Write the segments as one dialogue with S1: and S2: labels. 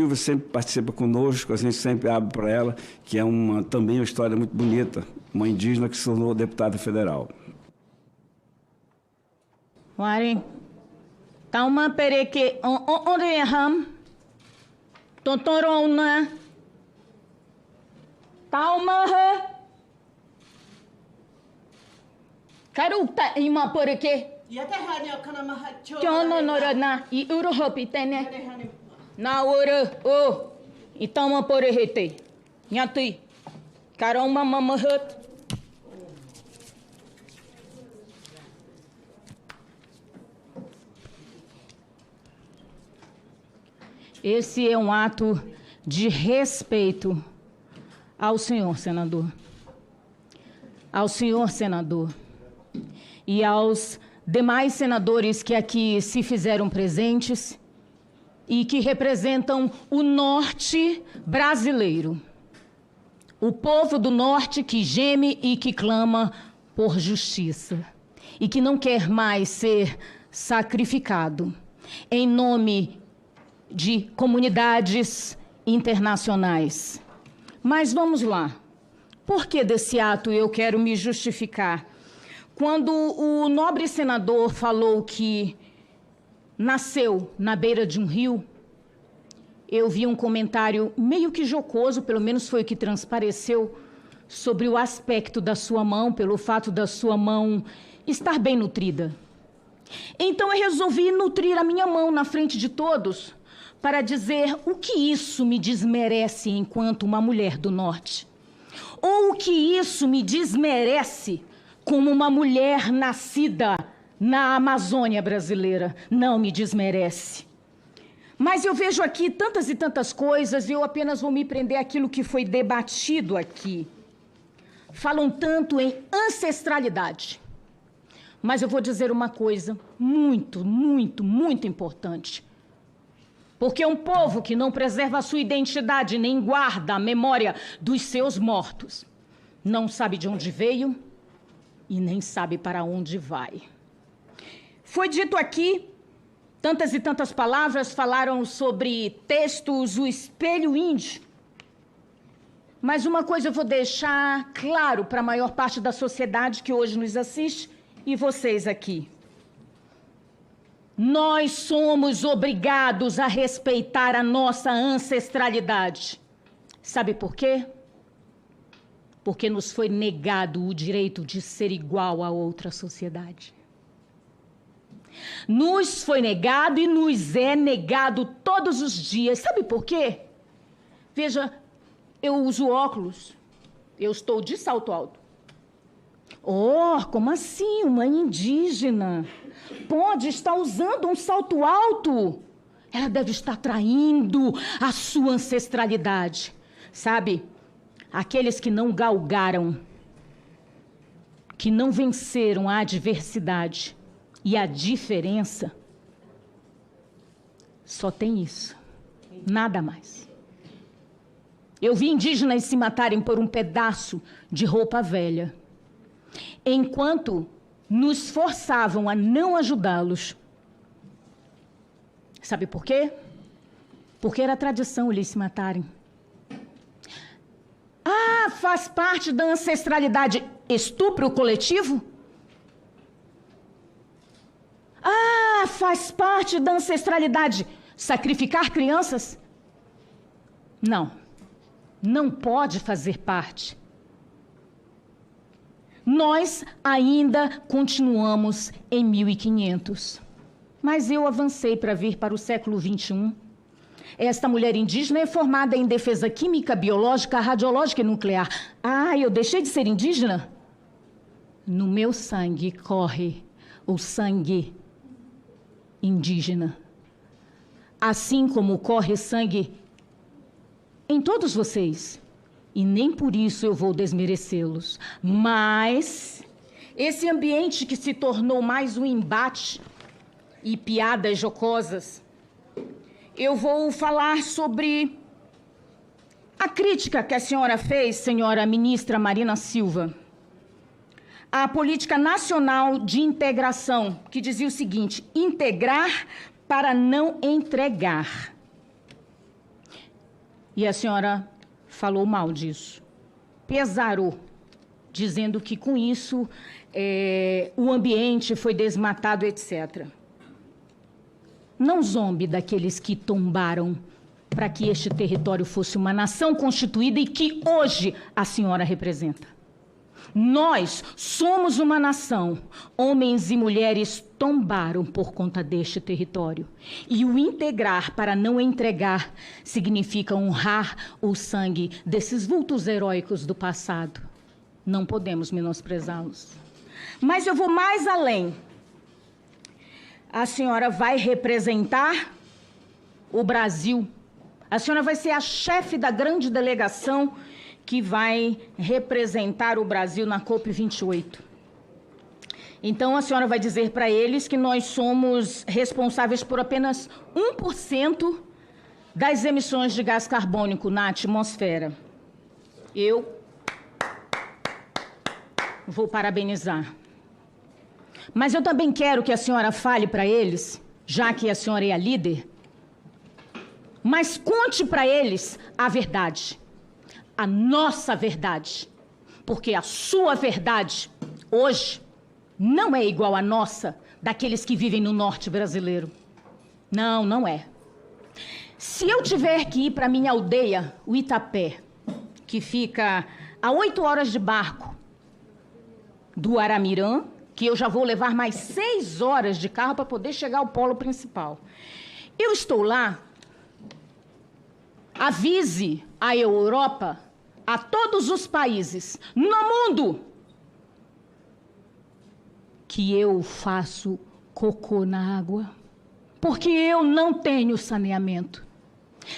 S1: Silva sempre participa conosco, a gente sempre abre para ela, que é também uma história muito bonita, uma indígena que se tornou deputada federal.
S2: Wari, tauma pereke onde ham, tontorona, tauma ha, karuta ima pereke, jono norana I urohopi tene. Na hora, então uma porerete, nhati, caramba mamahat. Esse é um ato de respeito ao senhor senador. Ao senhor senador. E aos demais senadores que aqui se fizeram presentes e que representam o norte brasileiro. O povo do norte que geme e que clama por justiça. E que não quer mais ser sacrificado em nome de comunidades internacionais. Mas vamos lá. Por que desse ato eu quero me justificar? Quando o nobre senador falou que nasceu na beira de um rio, eu vi um comentário meio que jocoso, pelo menos foi o que transpareceu, sobre o aspecto da sua mão, pelo fato da sua mão estar bem nutrida. Então eu resolvi nutrir a minha mão na frente de todos para dizer o que isso me desmerece enquanto uma mulher do norte. Ou o que isso me desmerece como uma mulher nascida na Amazônia brasileira. Não me desmerece. Mas eu vejo aqui tantas e tantas coisas e eu apenas vou me prender àquilo que foi debatido aqui. Falam tanto em ancestralidade. Mas eu vou dizer uma coisa muito, muito, muito importante. Porque um povo que não preserva a sua identidade nem guarda a memória dos seus mortos não sabe de onde veio e nem sabe para onde vai. Foi dito aqui, tantas e tantas palavras falaram sobre textos, o espelho índio. Mas uma coisa eu vou deixar claro para a maior parte da sociedade que hoje nos assiste e vocês aqui. Nós somos obrigados a respeitar a nossa ancestralidade. Sabe por quê? Porque nos foi negado o direito de ser igual a outra sociedade. Nos foi negado e nos é negado todos os dias. Sabe por quê? Veja, eu uso óculos. Eu estou de salto alto. Oh, como assim? Uma indígena pode estar usando um salto alto? Ela deve estar traindo a sua ancestralidade. Sabe, aqueles que não galgaram, que não venceram a adversidade e a diferença, só tem isso, nada mais. Eu vi indígenas se matarem por um pedaço de roupa velha, enquanto nos forçavam a não ajudá-los. Sabe por quê? Porque era tradição eles se matarem. Ah, faz parte da ancestralidade estupro coletivo? Ah, faz parte da ancestralidade sacrificar crianças? Não, não pode fazer parte. Nós ainda continuamos em 1500, mas eu avancei para vir para o século XXI. Esta mulher indígena é formada em defesa química, biológica, radiológica e nuclear. Ah, eu deixei de ser indígena? No meu sangue corre o sangue indígena. Assim como corre sangue em todos vocês. E nem por isso eu vou desmerecê-los. Mas esse ambiente que se tornou mais um embate e piadas jocosas, eu vou falar sobre a crítica que a senhora fez, senhora ministra Marina Silva, à política nacional de integração, que dizia o seguinte: integrar para não entregar. E a senhora falou mal disso. Pesarou, dizendo que com isso o ambiente foi desmatado, etc. Não zombe daqueles que tombaram para que este território fosse uma nação constituída e que hoje a senhora representa. Nós somos uma nação. Homens e mulheres tombaram por conta deste território. E o integrar para não entregar significa honrar o sangue desses vultos heróicos do passado. Não podemos menosprezá-los. Mas eu vou mais além. A senhora vai representar o Brasil. A senhora vai ser a chefe da grande delegação que vai representar o Brasil na COP28. Então, a senhora vai dizer para eles que nós somos responsáveis por apenas 1% das emissões de gás carbônico na atmosfera. Eu vou parabenizar. Mas eu também quero que a senhora fale para eles, já que a senhora é a líder, mas conte para eles a verdade. A nossa verdade, porque a sua verdade, hoje, não é igual à nossa, daqueles que vivem no norte brasileiro. Não, não é. Se eu tiver que ir para minha aldeia, o Itapé, que fica a 8 horas de barco do Aramirã, que eu já vou levar mais 6 horas de carro para poder chegar ao polo principal. Eu estou lá, avise a Europa, a todos os países no mundo, que eu faço cocô na água, porque eu não tenho saneamento.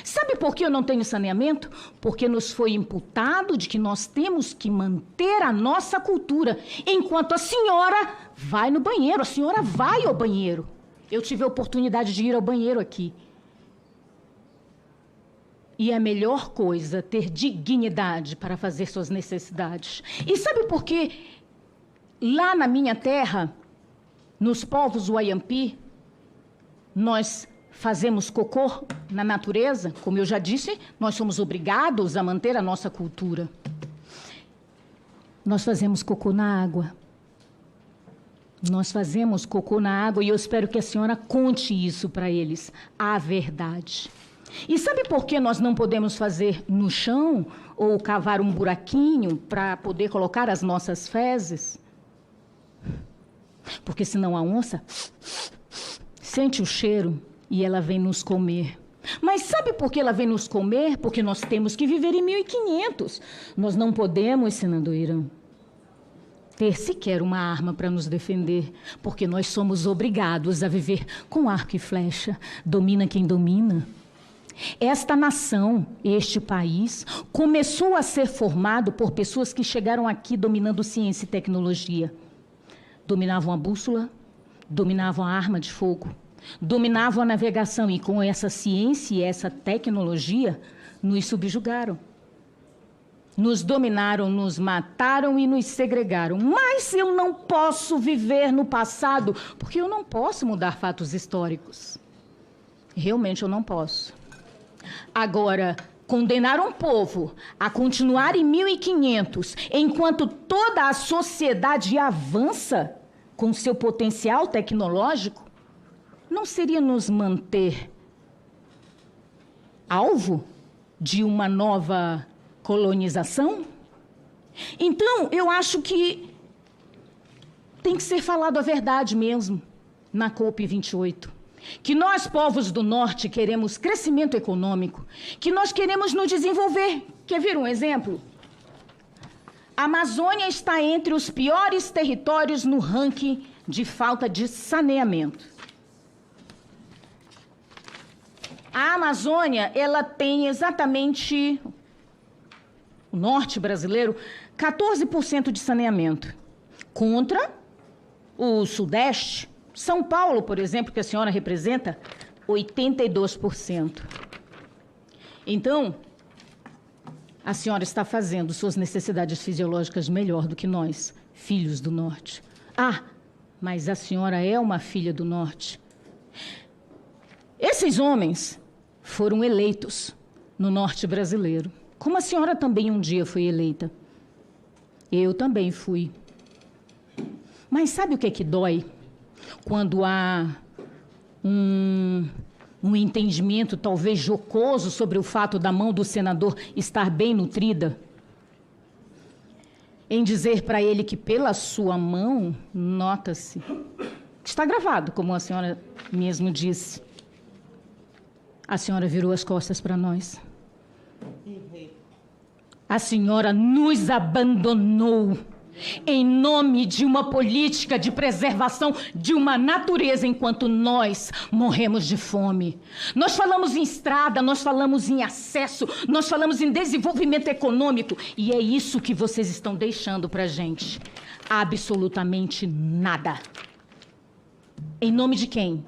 S2: Sabe por que eu não tenho saneamento? Porque nos foi imputado de que nós temos que manter a nossa cultura, enquanto a senhora vai no banheiro, a senhora vai ao banheiro. Eu tive a oportunidade de ir ao banheiro aqui. E é a melhor coisa ter dignidade para fazer suas necessidades. E sabe por quê? Lá na minha terra, nos povos Wayampi, nós fazemos cocô na natureza. Como eu já disse, nós somos obrigados a manter a nossa cultura. Nós fazemos cocô na água. Nós fazemos cocô na água e eu espero que a senhora conte isso para eles, a verdade. E sabe por que nós não podemos fazer no chão ou cavar um buraquinho para poder colocar as nossas fezes? Porque senão a onça sente o cheiro e ela vem nos comer. Mas sabe por que ela vem nos comer? Porque nós temos que viver em 1500. Nós não podemos, senador Irã, ter sequer uma arma para nos defender, porque nós somos obrigados a viver com arco e flecha. Domina quem domina. Esta nação, este país, começou a ser formado por pessoas que chegaram aqui dominando ciência e tecnologia. Dominavam a bússola, dominavam a arma de fogo, dominavam a navegação e com essa ciência e essa tecnologia nos subjugaram. Nos dominaram, nos mataram e nos segregaram. Mas eu não posso viver no passado, porque eu não posso mudar fatos históricos. Realmente eu não posso. Agora, condenar um povo a continuar em 1500, enquanto toda a sociedade avança com seu potencial tecnológico, não seria nos manter alvo de uma nova colonização? Então, eu acho que tem que ser falado a verdade mesmo na COP28. Que nós, povos do norte, queremos crescimento econômico, que nós queremos nos desenvolver. Quer ver um exemplo? A Amazônia está entre os piores territórios no ranking de falta de saneamento. A Amazônia, ela tem exatamente, o norte brasileiro, 14% de saneamento, contra o sudeste. São Paulo, por exemplo, que a senhora representa, 82%. Então, a senhora está fazendo suas necessidades fisiológicas melhor do que nós, filhos do Norte. Ah, mas a senhora é uma filha do Norte. Esses homens foram eleitos no norte brasileiro. Como a senhora também um dia foi eleita. Eu também fui. Mas sabe o que é que dói? Quando há um entendimento talvez jocoso sobre o fato da mão do senador estar bem nutrida, em dizer para ele que pela sua mão, nota-se, está gravado, como a senhora mesmo disse, a senhora virou as costas para nós. A senhora nos abandonou em nome de uma política de preservação de uma natureza, enquanto nós morremos de fome. Nós falamos em estrada, nós falamos em acesso, nós falamos em desenvolvimento econômico, e é isso que vocês estão deixando para a gente. Absolutamente nada. Em nome de quem?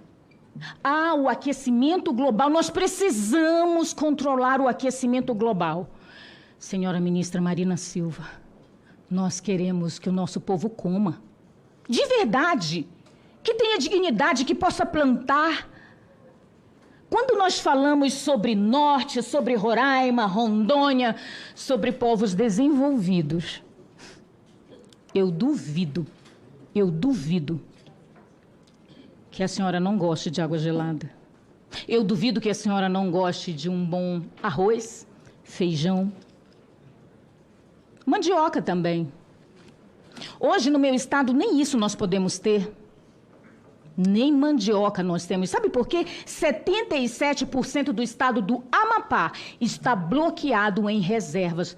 S2: O aquecimento global. Nós precisamos controlar o aquecimento global. Senhora ministra Marina Silva, nós queremos que o nosso povo coma. De verdade. Que tenha dignidade, que possa plantar. Quando nós falamos sobre Norte, sobre Roraima, Rondônia, sobre povos desenvolvidos, eu duvido que a senhora não goste de água gelada. Eu duvido que a senhora não goste de um bom arroz, feijão, mandioca também. Hoje, no meu estado, nem isso nós podemos ter. Nem mandioca nós temos. Sabe por quê? 77% do estado do Amapá está bloqueado em reservas.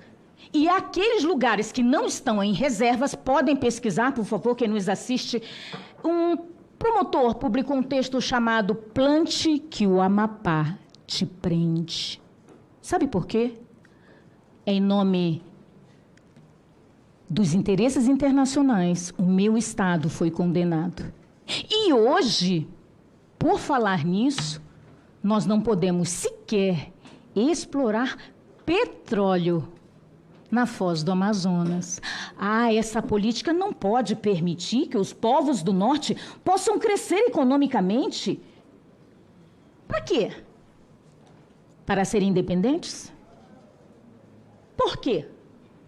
S2: E aqueles lugares que não estão em reservas, podem pesquisar, por favor, quem nos assiste. Um promotor publicou um texto chamado Plante que o Amapá te prende. Sabe por quê? Em nome dos interesses internacionais, o meu estado foi condenado. E hoje, por falar nisso, nós não podemos sequer explorar petróleo na foz do Amazonas. Essa política não pode permitir que os povos do norte possam crescer economicamente. Para quê? Para serem independentes? Por quê?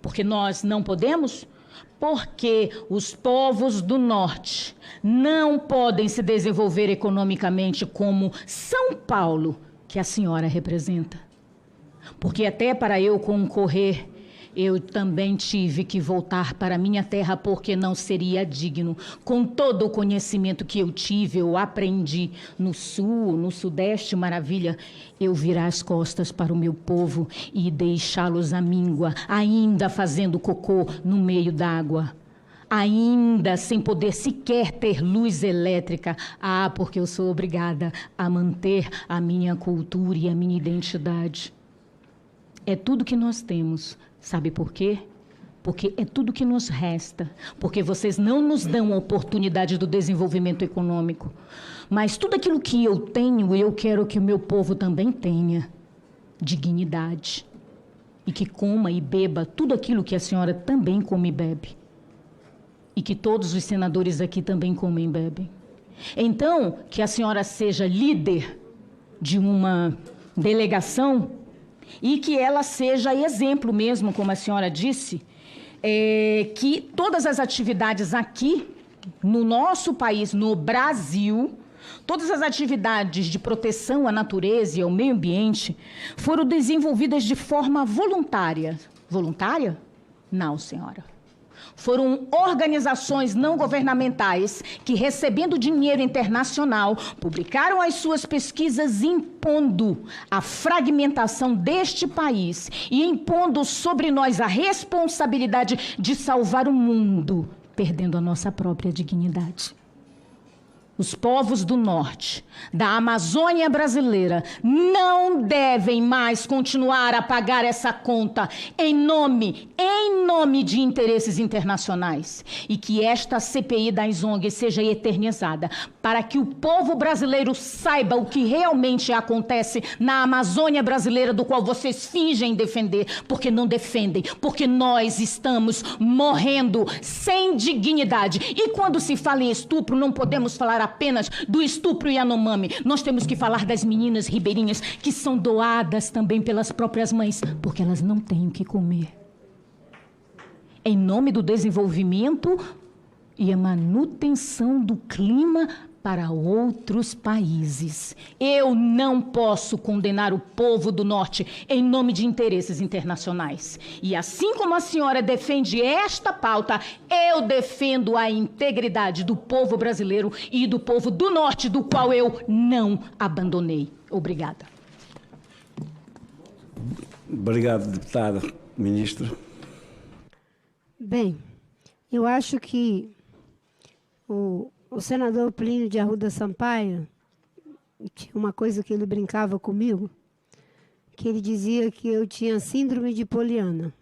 S2: Porque nós não podemos? Porque os povos do norte não podem se desenvolver economicamente como São Paulo, que a senhora representa. Porque até para eu concorrer, eu também tive que voltar para minha terra, porque não seria digno. Com todo o conhecimento que eu tive, eu aprendi no sul, no sudeste, maravilha, eu virar as costas para o meu povo e deixá-los à míngua, ainda fazendo cocô no meio d'água. Ainda sem poder sequer ter luz elétrica. Porque eu sou obrigada a manter a minha cultura e a minha identidade. É tudo que nós temos. Sabe por quê? Porque é tudo que nos resta. Porque vocês não nos dão a oportunidade do desenvolvimento econômico. Mas tudo aquilo que eu tenho, eu quero que o meu povo também tenha. Dignidade. E que coma e beba tudo aquilo que a senhora também come e bebe. E que todos os senadores aqui também comem e bebem. Então, que a senhora seja líder de uma delegação e que ela seja exemplo mesmo, como a senhora disse, que todas as atividades aqui, no nosso país, no Brasil, todas as atividades de proteção à natureza e ao meio ambiente foram desenvolvidas de forma voluntária. Voluntária? Não, senhora. Foram organizações não governamentais que, recebendo dinheiro internacional, publicaram as suas pesquisas impondo a fragmentação deste país e impondo sobre nós a responsabilidade de salvar o mundo, perdendo a nossa própria dignidade. Os povos do norte, da Amazônia brasileira, não devem mais continuar a pagar essa conta em nome de interesses internacionais. E que esta CPI das ONGs seja eternizada para que o povo brasileiro saiba o que realmente acontece na Amazônia brasileira, do qual vocês fingem defender, porque não defendem, porque nós estamos morrendo sem dignidade. E quando se fala em estupro, não podemos falar apenas do estupro Yanomami. Nós temos que falar das meninas ribeirinhas que são doadas também pelas próprias mães, porque elas não têm o que comer. Em nome do desenvolvimento e a manutenção do clima para outros países. Eu não posso condenar o povo do Norte em nome de interesses internacionais. E assim como a senhora defende esta pauta, eu defendo a integridade do povo brasileiro e do povo do Norte, do qual eu não abandonei. Obrigada.
S1: Obrigado, deputada. Ministro.
S3: Bem, eu acho que o senador Plínio de Arruda Sampaio tinha uma coisa que ele brincava comigo, que ele dizia que eu tinha síndrome de Poliana,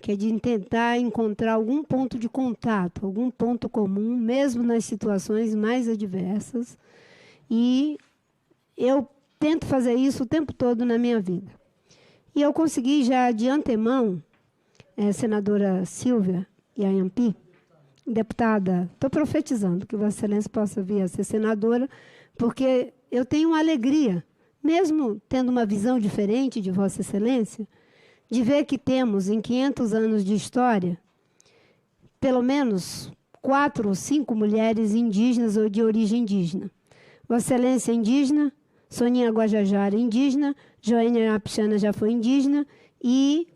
S3: que é de tentar encontrar algum ponto de contato, algum ponto comum, mesmo nas situações mais adversas, e eu tento fazer isso o tempo todo na minha vida. E eu consegui já de antemão, senadora Silvia Ianhampi, deputada, estou profetizando que Vossa Excelência possa vir a ser senadora, porque eu tenho uma alegria, mesmo tendo uma visão diferente de Vossa Excelência, de ver que temos, em 500 anos de história, pelo menos 4 ou 5 mulheres indígenas ou de origem indígena. Vossa Excelência é indígena, Soninha Guajajara é indígena, Joênia Apixana já foi indígena e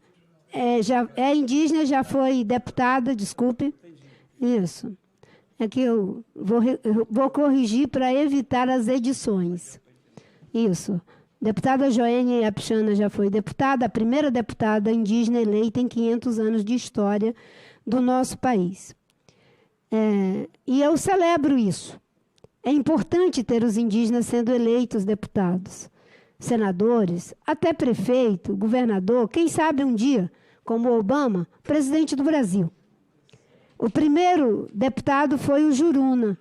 S3: já é indígena, já foi deputada, desculpe. Isso. É que eu vou corrigir para evitar as edições. Isso. Deputada Joênia Apixana já foi deputada, a primeira deputada indígena eleita em 500 anos de história do nosso país. E eu celebro isso. É importante ter os indígenas sendo eleitos deputados, senadores, até prefeito, governador, quem sabe um dia, como Obama, presidente do Brasil. O primeiro deputado foi o Juruna.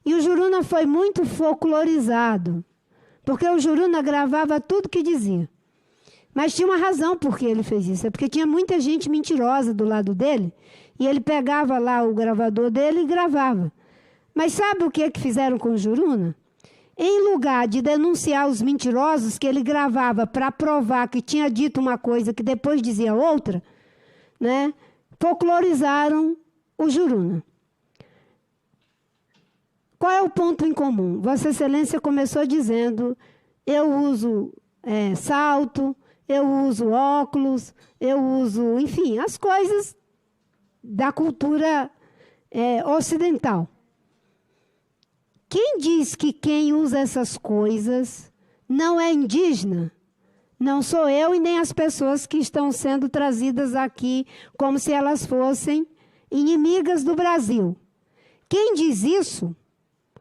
S3: E o Juruna foi muito folclorizado, porque o Juruna gravava tudo que dizia. Mas tinha uma razão por que ele fez isso. É porque tinha muita gente mentirosa do lado dele, e ele pegava lá o gravador dele e gravava. Mas sabe o que fizeram com o Juruna? Em lugar de denunciar os mentirosos que ele gravava para provar que tinha dito uma coisa que depois dizia outra, né, folclorizaram o Juruna. Qual é o ponto em comum? Vossa Excelência começou dizendo, eu uso salto, eu uso óculos, eu uso, enfim, as coisas da cultura ocidental. Quem diz que quem usa essas coisas não é indígena, não sou eu e nem as pessoas que estão sendo trazidas aqui como se elas fossem inimigas do Brasil. Quem diz isso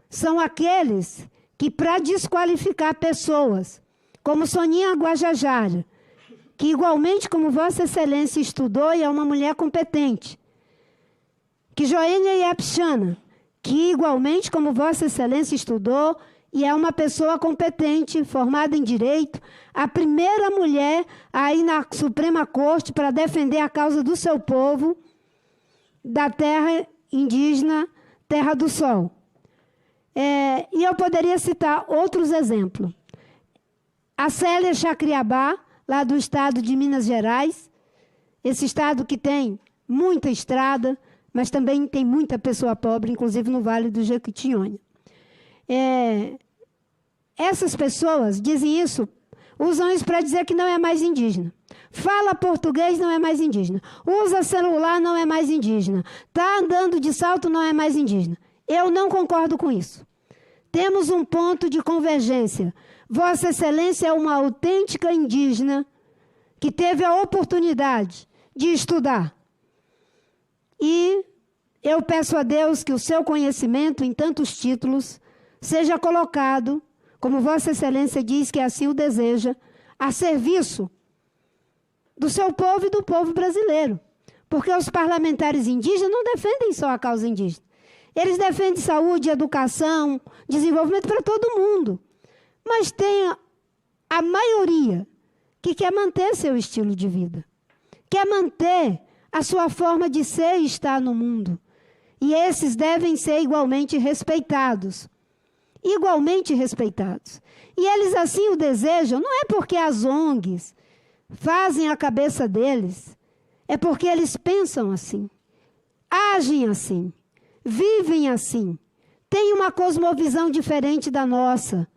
S3: são aqueles que, para desqualificar pessoas, como Soninha Guajajara, que igualmente como Vossa Excelência estudou e é uma mulher competente, que Joênia Apixana, que igualmente como Vossa Excelência estudou e é uma pessoa competente, formada em Direito, a primeira mulher a ir na Suprema Corte para defender a causa do seu povo, da terra indígena, Terra do Sol. E eu poderia citar outros exemplos. A Célia Chacriabá, lá do estado de Minas Gerais, esse estado que tem muita estrada, mas também tem muita pessoa pobre, inclusive no Vale do Jequitinhonha. Essas pessoas dizem isso, usam isso para dizer que não é mais indígena. Fala português, não é mais indígena. Usa celular, não é mais indígena. Está andando de salto, não é mais indígena. Eu não concordo com isso. Temos um ponto de convergência. Vossa Excelência é uma autêntica indígena que teve a oportunidade de estudar. E eu peço a Deus que o seu conhecimento em tantos títulos seja colocado, como Vossa Excelência diz que assim o deseja, a serviço do seu povo e do povo brasileiro. Porque os parlamentares indígenas não defendem só a causa indígena. Eles defendem saúde, educação, desenvolvimento para todo mundo. Mas tem a maioria que quer manter seu estilo de vida, quer manter a sua forma de ser e estar no mundo. E esses devem ser igualmente respeitados. Igualmente respeitados. E eles assim o desejam, não é porque as ONGs fazem a cabeça deles, é porque eles pensam assim, agem assim, vivem assim, têm uma cosmovisão diferente da nossa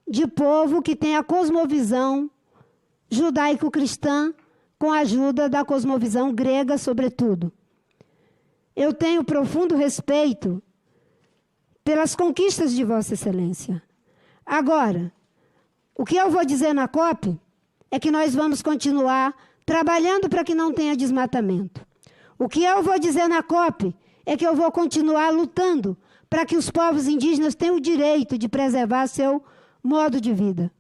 S3: de povo que tem a cosmovisão judaico-cristã com a ajuda da cosmovisão grega, sobretudo. Eu tenho profundo respeito pelas conquistas de Vossa Excelência. Agora, o que eu vou dizer na COP é que nós vamos continuar trabalhando para que não tenha desmatamento. O que eu vou dizer na COP é que eu vou continuar lutando para que os povos indígenas tenham o direito de preservar seu modo de vida.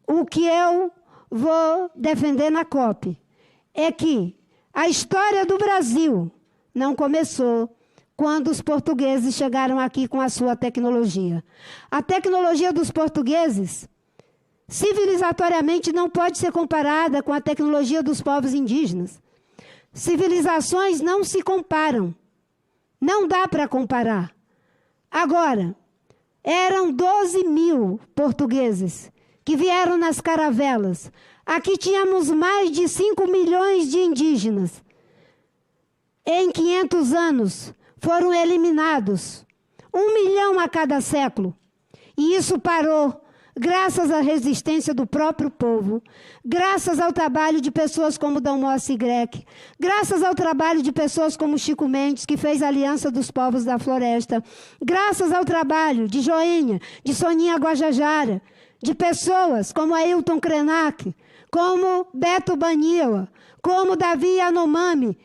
S3: O que eu vou defender na COP é que a história do Brasil não começou quando os portugueses chegaram aqui com a sua tecnologia. A tecnologia dos portugueses, civilizatoriamente, não pode ser comparada com a tecnologia dos povos indígenas. Civilizações não se comparam. Não dá para comparar. Agora, eram 12 mil portugueses que vieram nas caravelas. Aqui tínhamos mais de 5 milhões de indígenas. Em 500 anos, foram eliminados 1 milhão a cada século. E isso parou graças à resistência do próprio povo, graças ao trabalho de pessoas como Dom Mosse Grec, graças ao trabalho de pessoas como Chico Mendes, que fez a Aliança dos Povos da Floresta, graças ao trabalho de Joênia, de Soninha Guajajara, de pessoas como Ailton Krenak, como Beto Baniwa, como Davi Yanomami,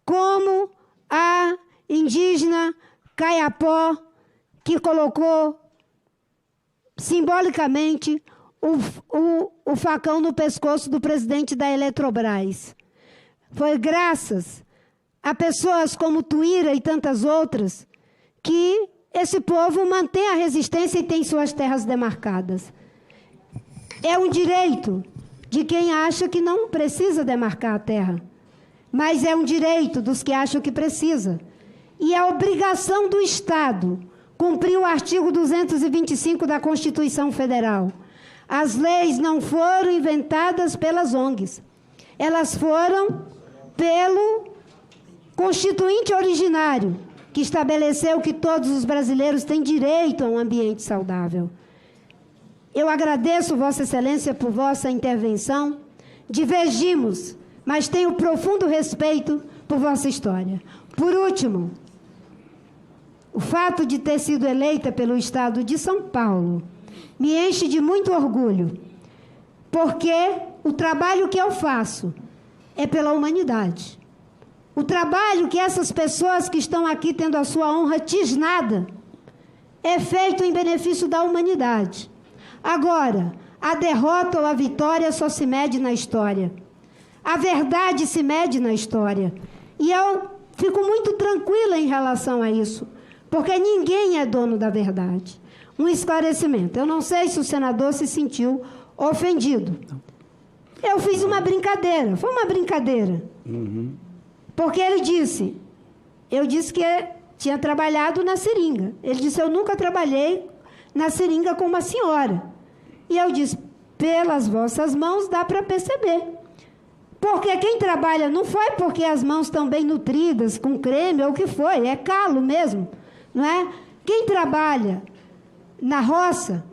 S3: como a indígena Caiapó, que colocou simbolicamente o facão no pescoço do presidente da Eletrobras. Foi graças a pessoas como Tuíra e tantas outras que esse povo mantém a resistência e tem suas terras demarcadas. É um direito de quem acha que não precisa demarcar a terra, mas é um direito dos que acham que precisa. E é obrigação do Estado cumprir o artigo 225 da Constituição Federal. As leis não foram inventadas pelas ONGs. Elas foram pelo Constituinte originário, que estabeleceu que todos os brasileiros têm direito a um ambiente saudável. Eu agradeço, Vossa Excelência, por vossa intervenção. Divergimos, mas tenho profundo respeito por vossa história. Por último, o fato de ter sido eleita pelo Estado de São Paulo me enche de muito orgulho, porque o trabalho que eu faço é pela humanidade. O trabalho que essas pessoas que estão aqui tendo a sua honra tisnada é feito em benefício da humanidade. Agora, a derrota ou a vitória só se mede na história. A verdade se mede na história. E eu fico muito tranquila em relação a isso, porque ninguém é dono da verdade. Um esclarecimento. Eu não sei se o senador se sentiu ofendido. Eu fiz uma brincadeira. Foi uma brincadeira. Porque ele disse... Eu disse que tinha trabalhado na seringa. Ele disse, eu nunca trabalhei na seringa com uma senhora. E eu disse, pelas vossas mãos dá para perceber. Porque quem trabalha não foi porque as mãos estão bem nutridas, com creme ou o que foi. É calo mesmo. Não é? Quem trabalha na roça,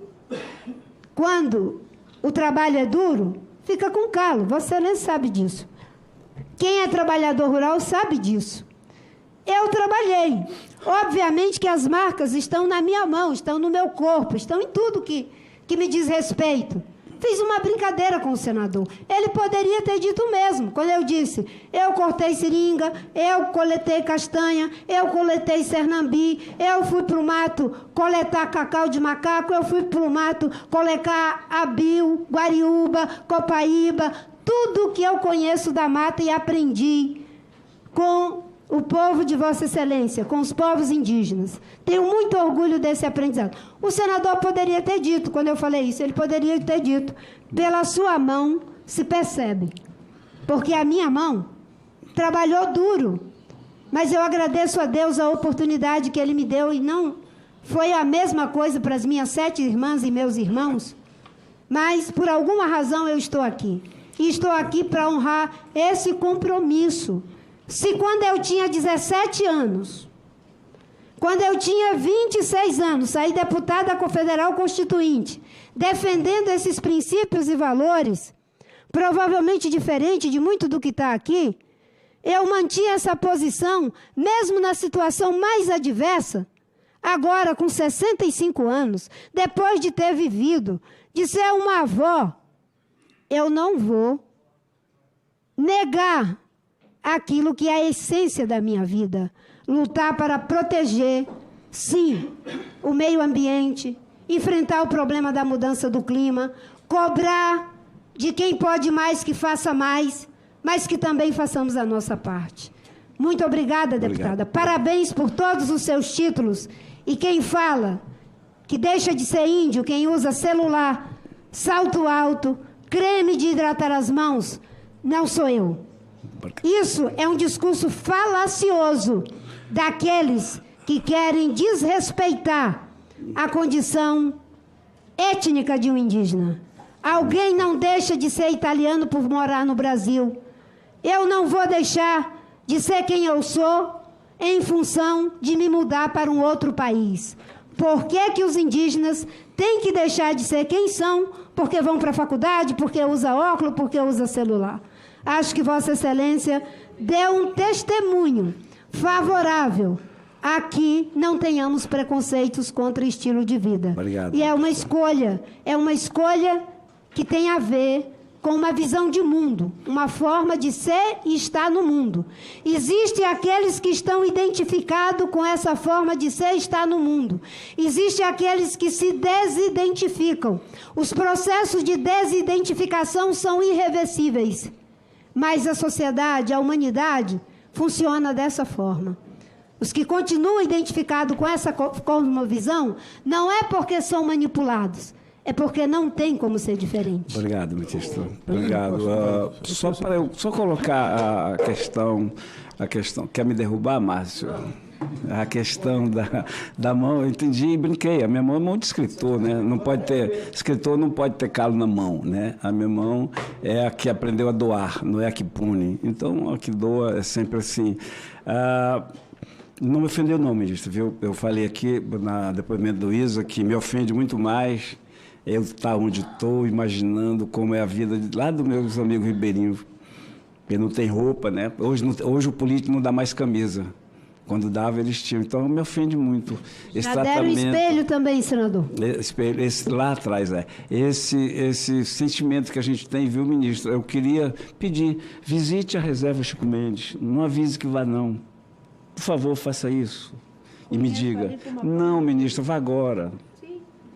S3: quando o trabalho é duro, fica com calo. Vossa Excelência sabe disso. Quem é trabalhador rural sabe disso. Eu trabalhei. Obviamente que as marcas estão na minha mão, estão no meu corpo, estão em tudo que me diz respeito. Fiz uma brincadeira com o senador. Ele poderia ter dito o mesmo, quando eu disse, eu cortei seringa, eu coletei castanha, eu coletei cernambi, eu fui para o mato coletar cacau de macaco, eu fui para o mato coletar abil, guariúba, copaíba, tudo que eu conheço da mata e aprendi com o povo de Vossa Excelência, com os povos indígenas. Tenho muito orgulho desse aprendizado. O senador poderia ter dito, quando eu falei isso, ele poderia ter dito, pela sua mão se percebe. Porque a minha mão trabalhou duro, mas eu agradeço a Deus a oportunidade que Ele me deu, e não foi a mesma coisa para as minhas 7 irmãs e meus irmãos, mas por alguma razão eu estou aqui. E estou aqui para honrar esse compromisso. Se quando eu tinha 17 anos, quando eu tinha 26 anos, saí deputada federal constituinte, defendendo esses princípios e valores, provavelmente diferente de muito do que está aqui, eu mantinha essa posição, mesmo na situação mais adversa, agora com 65 anos, depois de ter vivido, de ser uma avó, eu não vou negar aquilo que é a essência da minha vida. Lutar para proteger, sim, o meio ambiente, enfrentar o problema da mudança do clima, cobrar de quem pode mais que faça mais, mas que também façamos a nossa parte. Muito obrigada, deputada. Parabéns por todos os seus títulos. E quem fala que deixa de ser índio, quem usa celular, salto alto, creme de hidratar as mãos, não sou eu. Isso é um discurso falacioso daqueles que querem desrespeitar a condição étnica de um indígena. Alguém não deixa de ser italiano por morar no Brasil. Eu não vou deixar de ser quem eu sou em função de me mudar para um outro país. Por que que os indígenas têm que deixar de ser quem são? Porque vão para a faculdade, porque usa óculos, porque usa celular. Acho que Vossa Excelência deu um testemunho favorável a que não tenhamos preconceitos contra estilo de vida.
S1: Obrigado.
S3: E é uma escolha que tem a ver com uma visão de mundo, uma forma de ser e estar no mundo. Existem aqueles que estão identificados com essa forma de ser e estar no mundo. Existem aqueles que se desidentificam. Os processos de desidentificação são irreversíveis. Mas a sociedade, a humanidade, funciona dessa forma. Os que continuam identificados com essa cosmovisão não é porque são manipulados, é porque não tem como ser diferente.
S1: Obrigado, ministro. Obrigado. Só colocar a questão, quer me derrubar, Márcio? A questão da mão, eu entendi e brinquei. A minha mão é mão de escritor, né? Escritor não pode ter calo na mão, né? A minha mão é a que aprendeu a doar, não é a que pune. Então, a que doa é sempre assim. Não me ofendeu não, ministro, viu? Eu falei aqui, no depoimento do Isa, que me ofende muito mais eu estar onde estou, imaginando como é a vida lá dos meus amigos ribeirinhos. Porque não tem roupa, né? Hoje o político não dá mais camisa. Quando dava, eles tinham. Então, me ofende muito esse
S3: já
S1: tratamento.
S3: Deram espelho também, senador?
S1: Espelho, lá atrás, Esse sentimento que a gente tem, viu, ministro? Eu queria pedir, visite a reserva Chico Mendes. Não avise que vá, não. Por favor, faça isso. E me diga. Não, ministro, vá agora.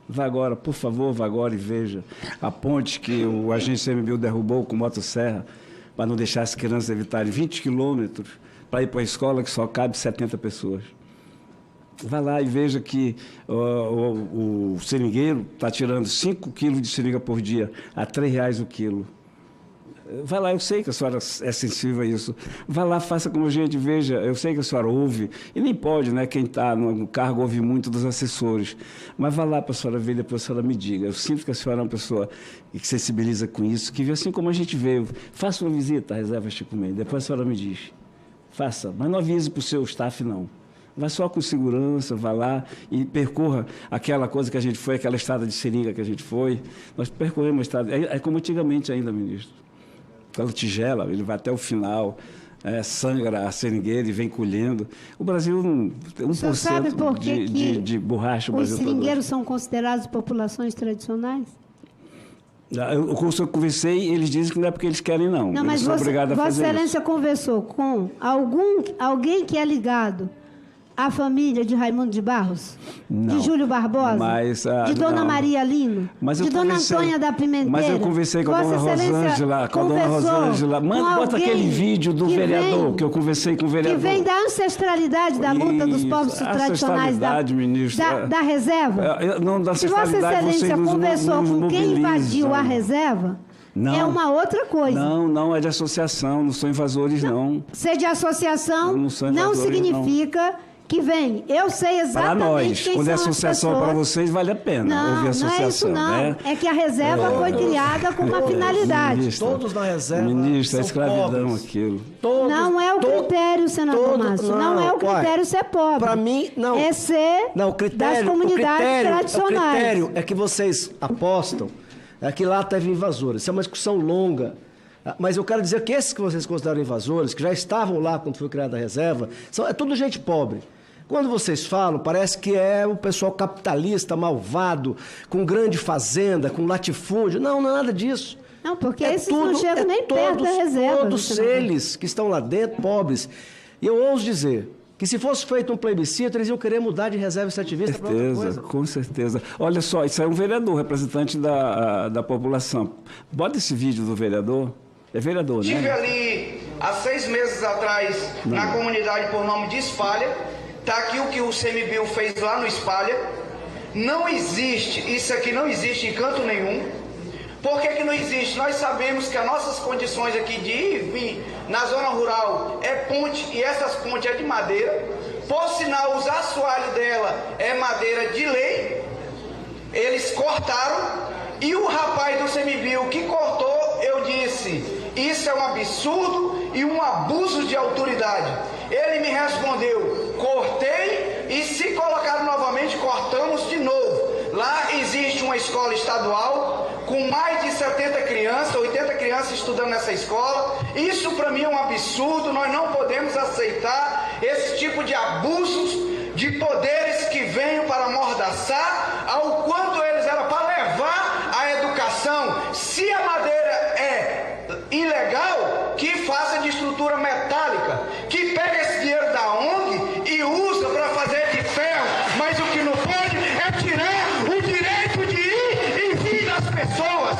S1: Vá agora, por favor, vá agora e veja. A ponte que o agente CMBio derrubou com motosserra, para não deixar as crianças evitarem 20 quilômetros para ir para a escola que só cabe 70 pessoas. Vá lá e veja que o seringueiro está tirando 5 quilos de seringa por dia, a R$3 o quilo. Vá lá, eu sei que a senhora é sensível a isso. Vá lá, faça como a gente, veja. Eu sei que a senhora ouve, e nem pode, né? Quem está no cargo ouve muito dos assessores. Mas vá lá para a senhora ver, depois a senhora me diga. Eu sinto que a senhora é uma pessoa que sensibiliza com isso, que assim como a gente veio, faça uma visita à reserva Chico Mendes, depois a senhora me diz. Faça, mas não avise para o seu staff, não. Vá só com segurança, vá lá e percorra aquela coisa que a gente foi, aquela estrada de seringa que a gente foi. Nós percorremos a estrada, é como antigamente ainda, ministro. Aquela tigela, ele vai até o final, sangra a seringueira e vem colhendo. O Brasil, 1%
S3: sabe por que
S1: de borracha.
S3: Os seringueiros são considerados populações tradicionais?
S1: O curso eu conversei, eles dizem que não é porque eles querem, não.
S3: Não, mas
S1: Vossa
S3: Excelência conversou com alguém que é ligado a família de Raimundo de Barros?
S1: Não.
S3: De Júlio Barbosa?
S1: Mas,
S3: de Dona
S1: não.
S3: Maria Lino? De Dona Antônia da Pimenteira?
S1: Mas eu conversei com a Dona Rosângela. Bota aquele vídeo do vereador, que eu conversei com o vereador.
S3: Que vem da ancestralidade da luta dos povos tradicionais da reserva?
S1: Não, da
S3: Se Vossa Excelência conversou com quem invadiu a reserva,
S1: não.
S3: É uma outra coisa.
S1: Não é de associação, não são invasores, não.
S3: Ser de associação não significa que vem. Eu sei exatamente
S1: para nós,
S3: quem
S1: quando
S3: são
S1: é associação para vocês, vale a pena ouvir a associação.
S3: Não é isso, não.
S1: Né?
S3: É que a reserva foi criada com uma finalidade.
S4: Ministra, todos na reserva.
S1: Ministro, é escravidão aquilo.
S3: Não é o critério, senador Márcio. Não é o critério ser pobre.
S4: Para mim, não.
S3: É ser das comunidades tradicionais.
S4: O critério é que vocês apostam que lá teve invasores. Isso é uma discussão longa. Mas eu quero dizer que esses que vocês consideram invasores, que já estavam lá quando foi criada a reserva, é tudo gente pobre. Quando vocês falam, parece que é o pessoal capitalista, malvado, com grande fazenda, com latifúndio. Não é nada disso.
S3: Não, porque esses não chegam nem perto da reserva.
S4: Todos eles que estão lá dentro, pobres. E eu ouso dizer que se fosse feito um plebiscito, eles iam querer mudar de reserva extrativista para outra coisa.
S1: Com certeza. Olha só, isso é um vereador, representante da população. Bota esse vídeo do vereador. É vereador, né?
S5: Estive ali há 6 meses atrás na comunidade por nome de Espalha. Está aqui o que o CMBio fez lá no Espalha. Não existe, isso aqui não existe em canto nenhum. Por que não existe? Nós sabemos que as nossas condições aqui de ir e vir na zona rural é ponte, e essas pontes é de madeira. Por sinal, os assoalhos dela é madeira de lei. Eles cortaram, e o rapaz do CMBio que cortou, eu disse, isso é um absurdo e um abuso de autoridade. Ele me respondeu, cortei, e se colocaram novamente, cortamos de novo. Lá existe uma escola estadual com mais de 70 crianças, 80 crianças estudando nessa escola. Isso para mim é um absurdo, nós não podemos aceitar esse tipo de abusos de poderes que venham para amordaçar ao quanto eles eram para levar a educação. Se a madeira é ilegal, que faça de estrutura metálica, que pegue esse dinheiro da ONG e usa para fazer de ferro, mas o que não pode é tirar o direito de ir e vir das pessoas.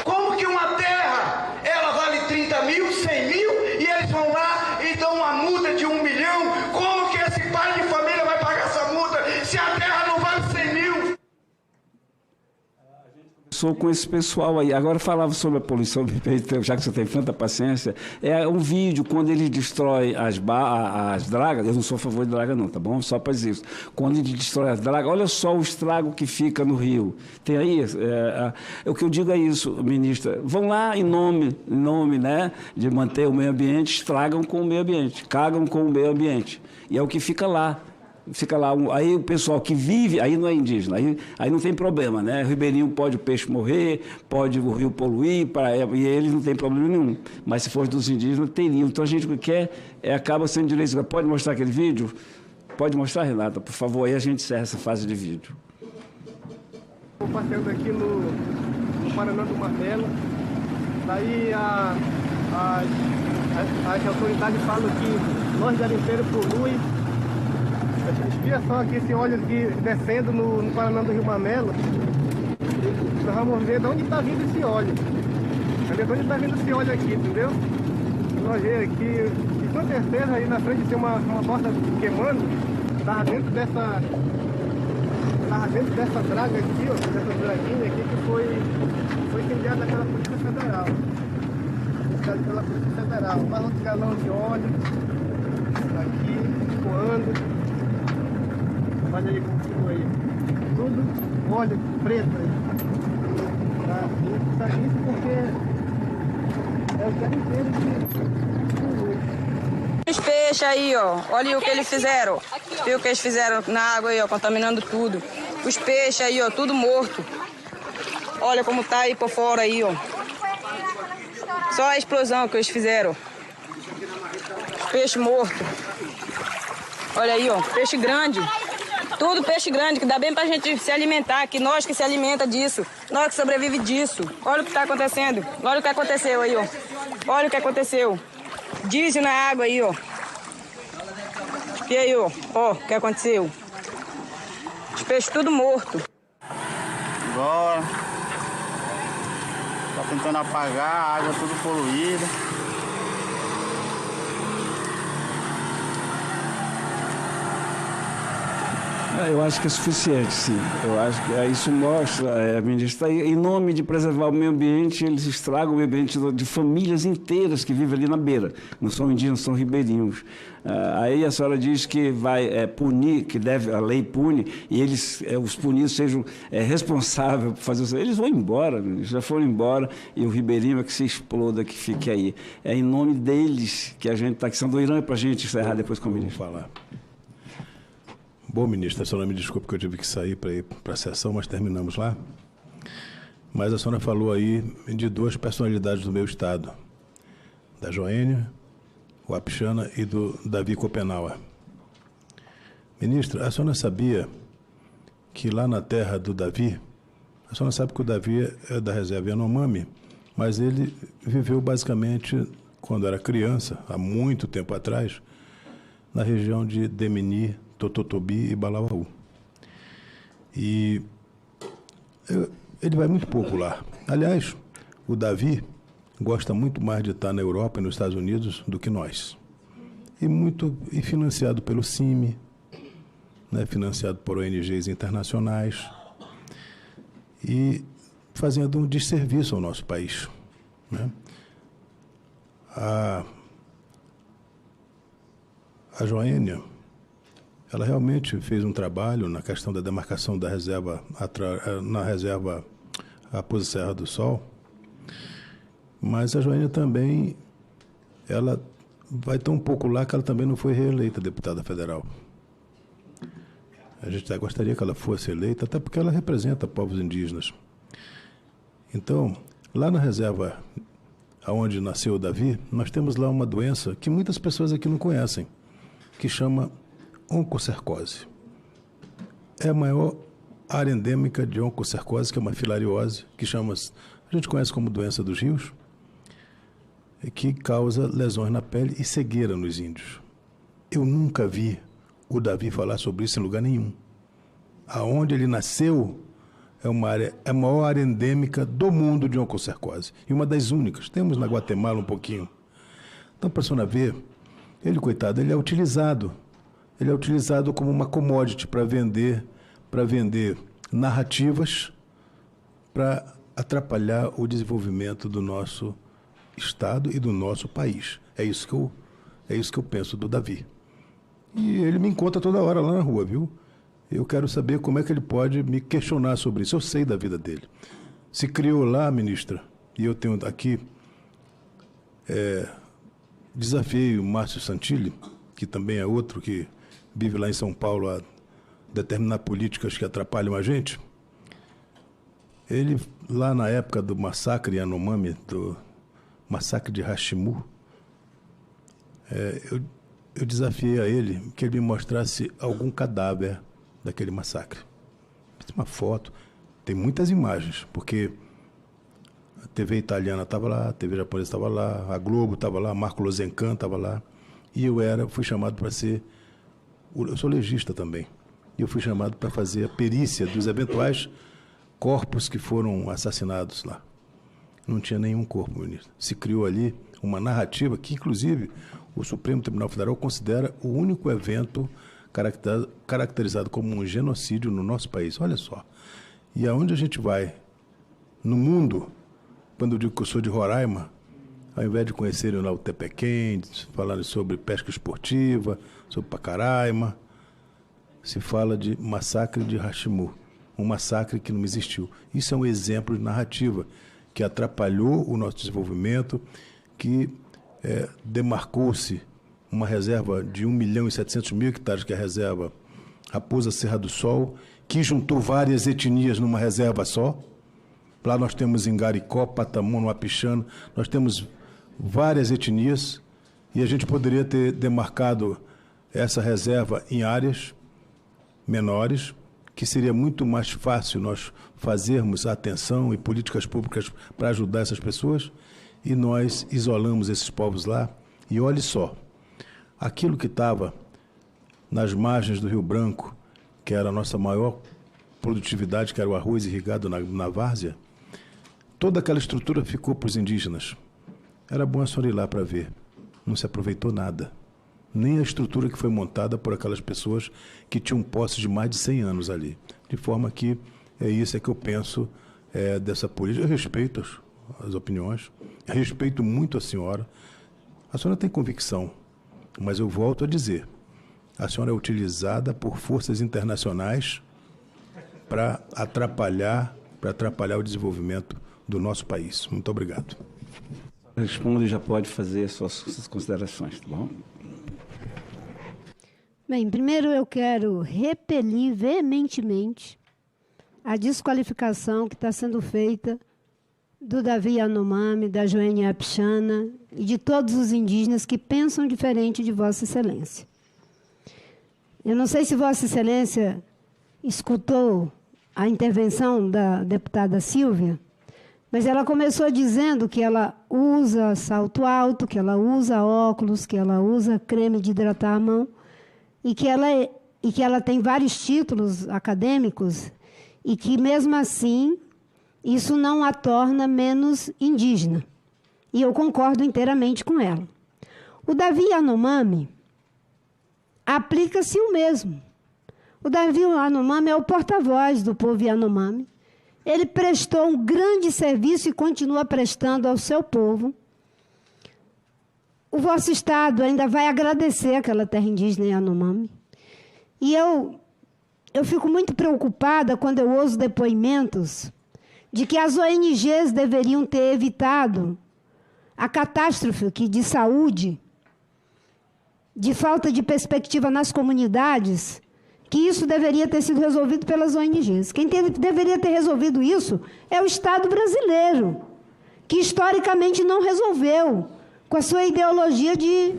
S5: Como que uma terra, ela vale 30 mil, 100 mil, e eles vão lá e dão uma multa de 1 milhão? Como que esse pai de família vai pagar essa multa se a terra não vale 100 mil?
S1: Sou com esse pessoal aí. Agora falava sobre a poluição, já que você tem tanta paciência. É um vídeo quando ele destrói as dragas. Eu não sou a favor de draga, não, tá bom? Só para dizer isso. Quando ele destrói as dragas, olha só o estrago que fica no rio. Tem aí. O que eu digo é isso, ministra. Vão lá em nome, né, de manter o meio ambiente, estragam com o meio ambiente, cagam com o meio ambiente. E é o que fica lá. Fica lá, aí o pessoal que vive, aí não é indígena, aí não tem problema, né? Ribeirinho pode o peixe morrer, pode o rio poluir, e eles não tem problema nenhum. Mas se for dos indígenas, teriam. Então a gente quer, acaba sendo direito. Pode mostrar aquele vídeo? Pode mostrar, Renata, por favor, aí a gente encerra essa fase de vídeo.
S6: Estou passeando aqui no Paraná do Martelo, daí as autoridades falam que nós garimpeiros poluem. Espia só aqui esse óleo aqui descendo no Paraná do Rio Marmelo. Nós vamos ver de onde está vindo esse óleo. De onde está vindo esse óleo aqui, entendeu? Nós vemos aqui, e com certeza aí na frente tem uma porta queimando. Estava dentro dessa draga aqui, ó, dessa draguinha aqui que foi incendiada pela Polícia Federal. Pela Polícia Federal. Mais outro galão de óleo aqui, coando. Olha aí como ficou aí. Tudo óleo preto aí. Tá? Isso porque é o garimpeiro que...
S7: Os peixes aí, ó. Olha o que eles fizeram. Viu o que eles fizeram na água aí, ó, contaminando tudo. Os peixes aí, ó, tudo morto. Olha como tá aí por fora aí, ó. Só a explosão que eles fizeram. Peixe morto. Olha aí, ó, peixe grande. Tudo peixe grande, que dá bem pra gente se alimentar, que nós que se alimenta disso, nós que sobrevive disso. Olha o que tá acontecendo, olha o que aconteceu aí, ó. Olha o que aconteceu. Diesel na água aí, ó. E aí, ó, o que aconteceu? Os peixes tudo morto.
S8: Agora, tá tentando apagar, a água tudo poluída.
S1: Eu acho que é suficiente, sim. Eu acho que isso mostra, ministra, em nome de preservar o meio ambiente, eles estragam o meio ambiente de famílias inteiras que vivem ali na beira. Não são indígenas, são ribeirinhos. Aí a senhora diz que vai punir, que a lei pune, e eles, os punidos sejam responsáveis por fazer isso. Eles vão embora, já foram embora, e o ribeirinho é que se exploda, que fique aí. É em nome deles que a gente está aqui. São do Irã, para a gente encerrar depois com o ministro.
S9: Falar. Bom, ministra, a senhora me desculpe que eu tive que sair para ir para a sessão, mas terminamos lá. Mas a senhora falou aí de duas personalidades do meu estado, da Joênia, o Apixana e do Davi Copenauer. Ministra, a senhora sabia que lá na terra do Davi, a senhora sabe que o Davi é da reserva Yanomami, mas ele viveu basicamente, quando era criança, há muito tempo atrás, na região de Demini, Tototobi e Balauaú. E ele vai muito pouco lá. Aliás, o Davi gosta muito mais de estar na Europa e nos Estados Unidos do que nós. E financiado pelo CIMI, né, financiado por ONGs internacionais, e fazendo um desserviço ao nosso país, né? A Joênia, ela realmente fez um trabalho na questão da demarcação da reserva, na reserva Raposa Serra do Sol, mas a Joênia também, ela vai tão pouco lá que ela também não foi reeleita deputada federal. A gente até gostaria que ela fosse eleita, até porque ela representa povos indígenas. Então, lá na reserva onde nasceu o Davi, nós temos lá uma doença que muitas pessoas aqui não conhecem, que chama oncocercose. É a maior área endêmica de oncocercose, que é uma filariose, que a gente conhece como doença dos rios, que causa lesões na pele e cegueira nos índios. Eu nunca vi o Davi falar sobre isso em lugar nenhum. Aonde ele nasceu é a maior área endêmica do mundo de oncocercose, e uma das únicas. Temos na Guatemala um pouquinho. Então, para a senhora ver, ele, coitado, ele é utilizado como uma commodity para vender narrativas para atrapalhar o desenvolvimento do nosso estado e do nosso país. É isso que eu penso do Davi. E ele me encontra toda hora lá na rua, viu? Eu quero saber como é que ele pode me questionar sobre isso. Eu sei da vida dele. Se criou lá, ministra, e eu tenho aqui, desafiei o Márcio Santilli, que também é outro que vive lá em São Paulo a determinar políticas que atrapalham a gente. Ele, lá na época do massacre Yanomami, do massacre de Hashimu, eu desafiei a ele que ele me mostrasse algum cadáver daquele massacre. Fiz uma foto, tem muitas imagens, porque a TV italiana estava lá, a TV japonesa estava lá, a Globo estava lá, Marco Lozencan estava lá, e fui chamado para ser, eu sou legista também, e eu fui chamado para fazer a perícia dos eventuais corpos que foram assassinados lá. Não tinha nenhum corpo, ministro. Se criou ali uma narrativa que, inclusive, o Supremo Tribunal Federal considera o único evento caracterizado como um genocídio no nosso país. Olha só. E aonde a gente vai, no mundo, quando eu digo que eu sou de Roraima, ao invés de conhecerem lá o Tepequém, falarem sobre pesca esportiva, sobre Pacaraima, se fala de massacre de Hashimu, um massacre que não existiu. Isso é um exemplo de narrativa que atrapalhou o nosso desenvolvimento, que demarcou-se uma reserva de 1.700.000 hectares, que é a reserva Raposa Serra do Sol, que juntou várias etnias numa reserva só. Lá nós temos Ingaricó, Patamono, Apixana, nós temos várias etnias, e a gente poderia ter demarcado essa reserva em áreas menores, que seria muito mais fácil nós fazermos atenção e políticas públicas para ajudar essas pessoas, e nós isolamos esses povos lá. E olhe só, aquilo que estava nas margens do Rio Branco, que era a nossa maior produtividade, que era o arroz irrigado na várzea, toda aquela estrutura ficou para os indígenas. Era bom a senhora ir lá para ver. Não se aproveitou nada. Nem a estrutura que foi montada por aquelas pessoas que tinham posse de mais de 100 anos ali. De forma que é isso que eu penso dessa política. Eu respeito as opiniões, respeito muito a senhora. A senhora tem convicção, mas eu volto a dizer, a senhora é utilizada por forças internacionais para atrapalhar o desenvolvimento do nosso país. Muito obrigado.
S1: Responde e já pode fazer suas considerações, tá bom?
S3: Bem, primeiro eu quero repelir veementemente a desqualificação que está sendo feita do Davi Yanomami, da Joênia Apixana e de todos os indígenas que pensam diferente de Vossa Excelência. Eu não sei se Vossa Excelência escutou a intervenção da deputada Silvia, mas ela começou dizendo que ela usa salto alto, que ela usa óculos, que ela usa creme de hidratar a mão e que ela tem vários títulos acadêmicos e que, mesmo assim, isso não a torna menos indígena. E eu concordo inteiramente com ela. O Davi Yanomami aplica-se o mesmo. O Davi Yanomami é o porta-voz do povo Yanomami. Ele prestou um grande serviço e continua prestando ao seu povo. O vosso Estado ainda vai agradecer aquela terra indígena Yanomami. E eu fico muito preocupada quando eu ouço depoimentos de que as ONGs deveriam ter evitado a catástrofe de saúde, de falta de perspectiva nas comunidades, que isso deveria ter sido resolvido pelas ONGs. Quem deveria ter resolvido isso é o Estado brasileiro, que historicamente não resolveu, com a sua ideologia de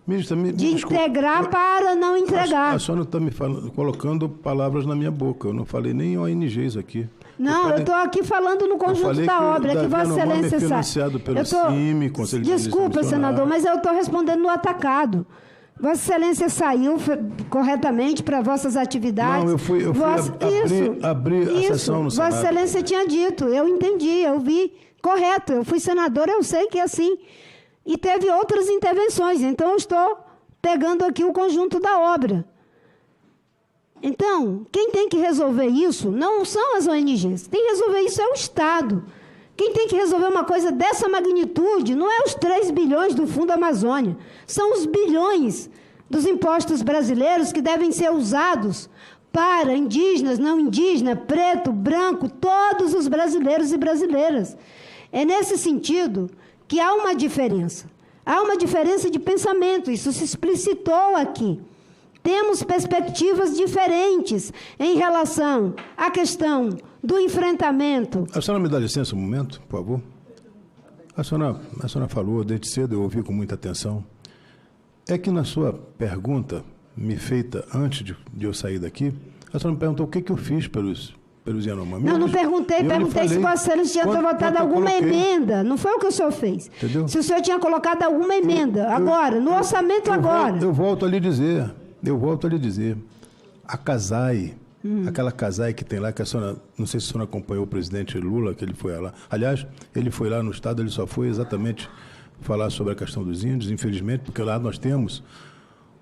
S3: integrar para não entregar.
S9: A senhora está me colocando palavras na minha boca. Eu não falei nem ONGs aqui.
S3: Não, eu estou aqui falando no conjunto da obra, que Vossa Excelência sabe.
S9: Financiado pelo CIMI, Conselho de
S3: Desculpa, senador, mas eu estou respondendo no atacado. Vossa Excelência saiu corretamente para vossas atividades.
S9: Não, eu fui abrir a sessão no Senado.
S3: Vossa Excelência tinha dito, eu entendi, eu vi. Correto, eu fui senador, eu sei que é assim. E teve outras intervenções, então eu estou pegando aqui o conjunto da obra. Então, quem tem que resolver isso não são as ONGs, quem resolver isso é o Estado. Quem tem que resolver uma coisa dessa magnitude não é os 3 bilhões do Fundo Amazônia, são os bilhões dos impostos brasileiros que devem ser usados para indígenas, não indígenas, preto, branco, todos os brasileiros e brasileiras. É nesse sentido que há uma diferença. Há uma diferença de pensamento, isso se explicitou aqui. Temos perspectivas diferentes em relação à questão do enfrentamento.
S9: A senhora me dá licença um momento, por favor? A senhora falou desde cedo, eu ouvi com muita atenção. É que na sua pergunta, me feita antes de eu sair daqui, a senhora me perguntou o que eu fiz pelos Yanomami.
S3: Não perguntei se Vossa Excelência tinha votado alguma emenda. Não foi o que o senhor fez.
S9: Entendeu?
S3: Se o senhor tinha colocado alguma emenda, agora, no orçamento agora.
S9: Eu volto a lhe dizer. A CASAI, aquela CASAI que tem lá, que a senhora, não sei se a senhora acompanhou o presidente Lula, que ele foi lá. Aliás, ele foi lá no Estado, ele só foi exatamente falar sobre a questão dos índios, infelizmente, porque lá nós temos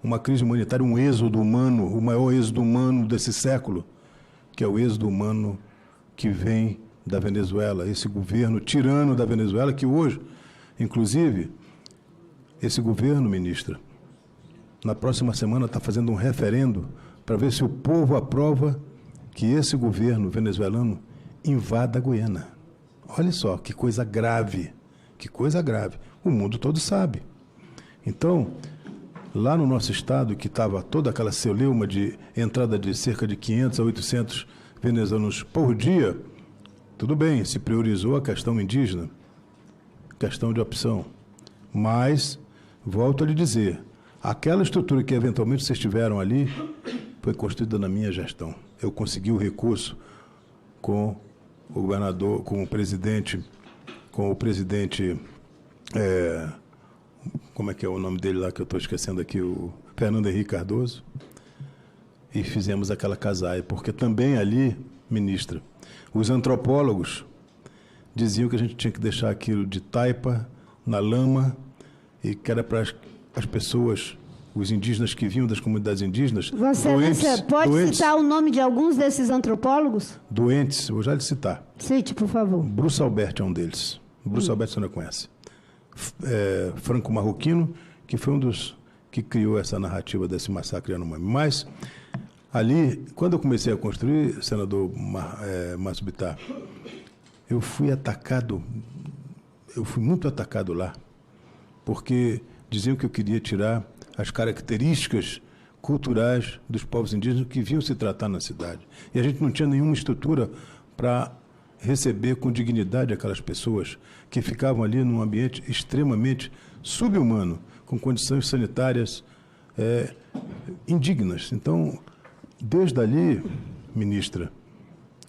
S9: uma crise humanitária, um êxodo humano, o maior êxodo humano desse século, que é o êxodo humano que vem da Venezuela, esse governo tirano da Venezuela, que hoje, inclusive, esse governo, ministra, na próxima semana está fazendo um referendo para ver se o povo aprova que esse governo venezuelano invada a Guiana. Olha só, que coisa grave, que coisa grave. O mundo todo sabe. Então, lá no nosso estado, que estava toda aquela celeuma de entrada de cerca de 500 a 800 venezuelanos por dia, tudo bem, se priorizou a questão indígena, questão de opção. Mas, volto a lhe dizer, aquela estrutura que eventualmente vocês tiveram ali foi construída na minha gestão. Eu consegui o recurso com o governador, com o presidente, como é que é o nome dele lá que eu estou esquecendo aqui, o Fernando Henrique Cardoso. e fizemos aquela casaia, porque também ali, ministra, os antropólogos diziam que a gente tinha que deixar aquilo de taipa, na lama, e que era para as pessoas, os indígenas que vinham das comunidades indígenas,
S3: Você pode citar o nome de alguns desses antropólogos?
S9: Doentes, vou já lhe citar.
S3: Cite, por favor.
S9: Bruce Albert é um deles. Bruce Albert você não conhece. Franco Marroquino, que foi um dos que criou essa narrativa desse massacre Yanomami. Mas, ali, quando eu comecei a construir, senador Márcio Bittar, eu fui muito atacado lá, porque diziam que eu queria tirar as características culturais dos povos indígenas que vinham se tratar na cidade. E a gente não tinha nenhuma estrutura para receber com dignidade aquelas pessoas que ficavam ali num ambiente extremamente subhumano, com condições sanitárias indignas. Então, desde ali, ministra,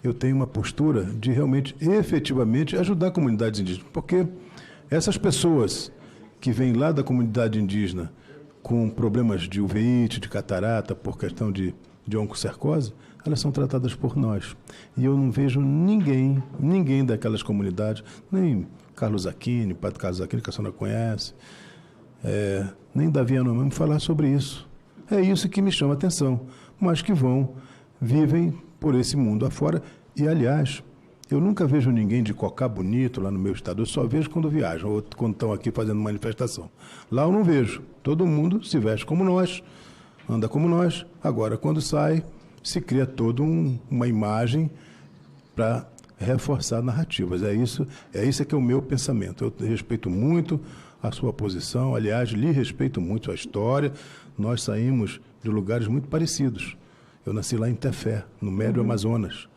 S9: eu tenho uma postura de realmente, efetivamente, ajudar comunidades indígenas, porque essas pessoas que vêm lá da comunidade indígena com problemas de uveíte, de catarata, por questão de oncocercose, elas são tratadas por nós. E eu não vejo ninguém daquelas comunidades, nem Carlos Aquino, Padre Carlos Aquino, que a senhora conhece, nem Davi Yanomami falar sobre isso. É isso que me chama a atenção. Mas que vivem por esse mundo afora. E, aliás, eu nunca vejo ninguém de cocá bonito lá no meu estado. Eu só vejo quando viajam, ou quando estão aqui fazendo manifestação. Lá eu não vejo. Todo mundo se veste como nós, anda como nós. Agora, quando sai, se cria toda uma imagem para reforçar narrativas. É isso que é o meu pensamento. Eu respeito muito a sua posição, aliás, lhe respeito muito a história. Nós saímos de lugares muito parecidos. Eu nasci lá em Tefé, no Médio Amazonas.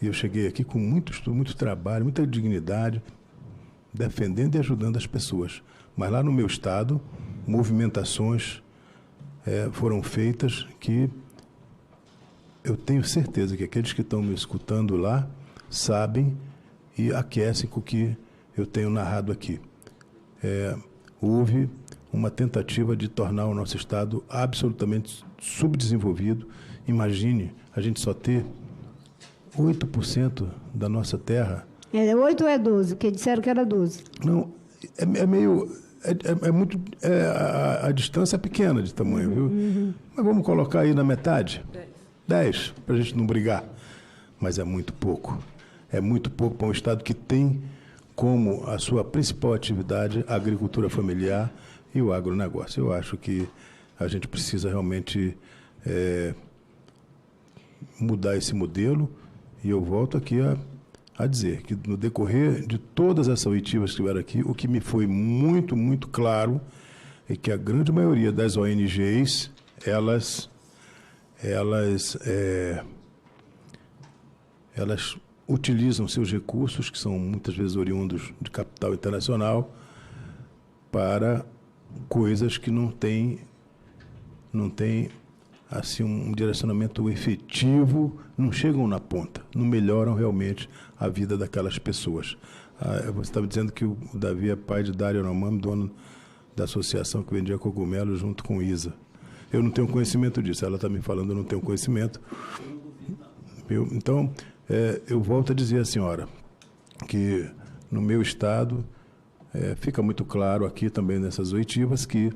S9: E eu cheguei aqui com muito estudo, muito trabalho, muita dignidade, defendendo e ajudando as pessoas. Mas lá no meu estado, movimentações foram feitas que eu tenho certeza que aqueles que estão me escutando lá sabem e aquecem com o que eu tenho narrado aqui. Houve uma tentativa de tornar o nosso estado absolutamente subdesenvolvido. Imagine a gente só ter 8% da nossa terra.
S3: 8 ou é 12? Porque disseram que era 12.
S9: Não, a distância é pequena de tamanho, viu? Mas vamos colocar aí na metade? 10, para a gente não brigar. Mas é muito pouco. É muito pouco para um estado que tem como a sua principal atividade a agricultura familiar e o agronegócio. Eu acho que a gente precisa realmente mudar esse modelo, e eu volto aqui a dizer que no decorrer de todas essas oitivas que tiveram aqui, o que me foi muito, muito claro é que a grande maioria das ONGs, elas utilizam seus recursos, que são muitas vezes oriundos de capital internacional, para coisas que não têm assim, um direcionamento efetivo, não chegam na ponta, não melhoram realmente a vida daquelas pessoas. Você estava dizendo que o Davi é pai de Dário Yanomami, dono da associação que vendia cogumelo junto com Isa. Eu não tenho conhecimento disso, ela está me falando, eu não tenho conhecimento. Então, eu volto a dizer à senhora que no meu estado fica muito claro aqui também nessas oitivas que